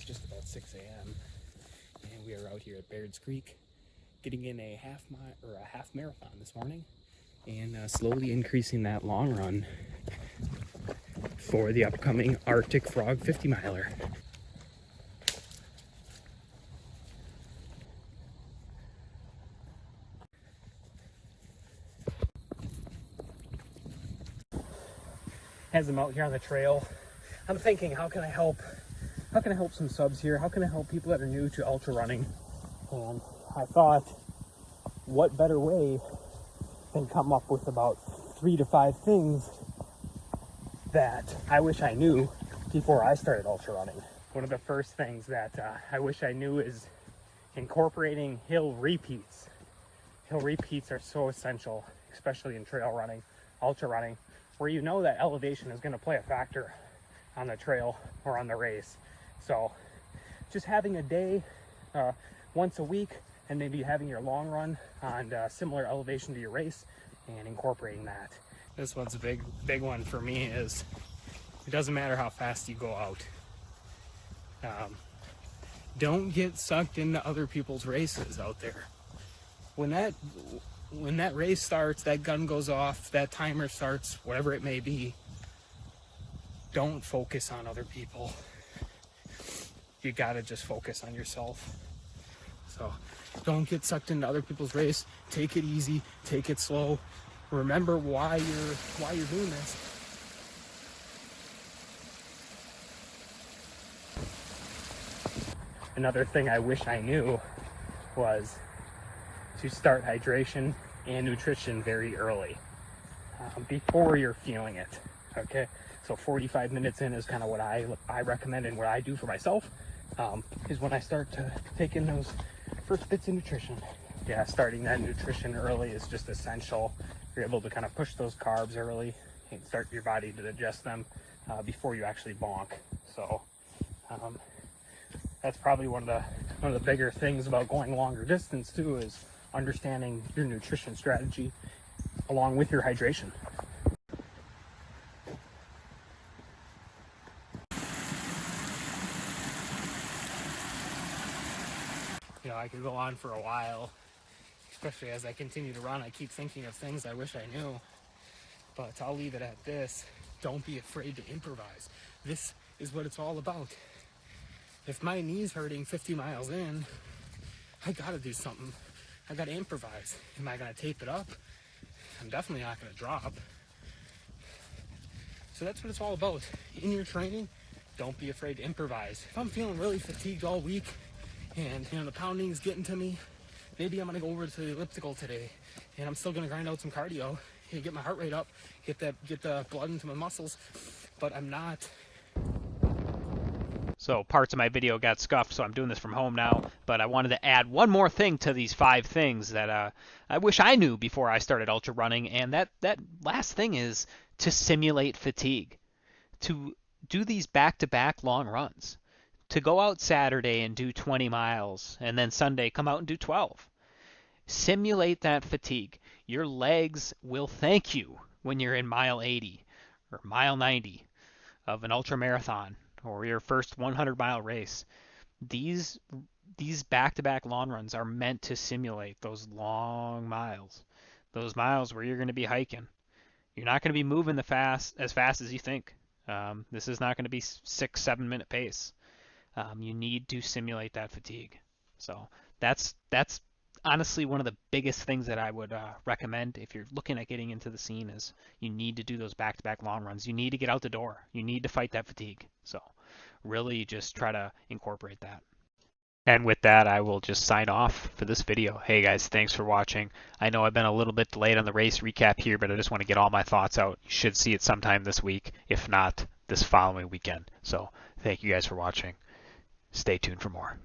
is just about 6 a.m. and we are out here at Baird's Creek getting in a half marathon this morning and slowly increasing that long run for the upcoming Arctic Frog 50 miler. As I'm out here on the trail, I'm thinking, how can I help some subs here? How can I help people that are new to ultra running? And I thought, what better way than come up with about 3 to 5 things that I wish I knew before I started ultra running. One of the first things that I wish I knew is incorporating hill repeats. Hill repeats are so essential, especially in trail running, ultra running, where you know that elevation is going to play a factor on the trail or on the race. So just having a day once a week and maybe having your long run on similar elevation to your race and incorporating that. This one's a big one for me is it doesn't matter how fast you go out. Don't get sucked into other people's races out there. When that race starts, that gun goes off, that timer starts, whatever it may be, don't focus on other people. You gotta just focus on yourself. So don't get sucked into other people's race. Take it easy, take it slow. Remember why you're doing this. Another thing I wish I knew was to start hydration and nutrition very early, before you're feeling it. Okay, so 45 minutes in is kind of what I recommend, and what I do for myself is when I start to take in those first bits of nutrition. Yeah, starting that nutrition early is just essential. You're able to kind of push those carbs early and start your body to digest them before you actually bonk. So that's probably one of the bigger things about going longer distance too, is understanding your nutrition strategy along with your hydration. You know, I could go on for a while, especially as I continue to run. I keep thinking of things I wish I knew, but I'll leave it at this. Don't be afraid to improvise. This is what it's all about. If my knee's hurting 50 miles in, I gotta do something. I gotta improvise. Am I gonna tape it up? I'm definitely not gonna drop. So that's what it's all about. In your training, don't be afraid to improvise. If I'm feeling really fatigued all week and the pounding is getting to me, maybe I'm gonna go over to the elliptical today and I'm still gonna grind out some cardio and get my heart rate up, get the blood into my muscles, but I'm not. So parts of my video got scuffed, so I'm doing this from home now. But I wanted to add one more thing to these 5 things that I wish I knew before I started ultra running. And that last thing is to simulate fatigue. To do these back-to-back long runs. To go out Saturday and do 20 miles, and then Sunday come out and do 12. Simulate that fatigue. Your legs will thank you when you're in mile 80 or mile 90 of an ultra marathon, or your first 100-mile race. These back-to-back long runs are meant to simulate those long miles. Those miles where you're going to be hiking. You're not going to be moving as fast as you think. This is not going to be 6-7 minute pace. You need to simulate that fatigue. So that's honestly one of the biggest things that I would recommend if you're looking at getting into the scene, is you need to do those back-to-back long runs. You need to get out the door. You need to fight that fatigue. So really just try to incorporate that. And with that, I will just sign off for this video. Hey guys, thanks for watching. I know I've been a little bit delayed on the race recap here, but I just want to get all my thoughts out. You should see it sometime this week, if not this following weekend. So thank you guys for watching. Stay tuned for more.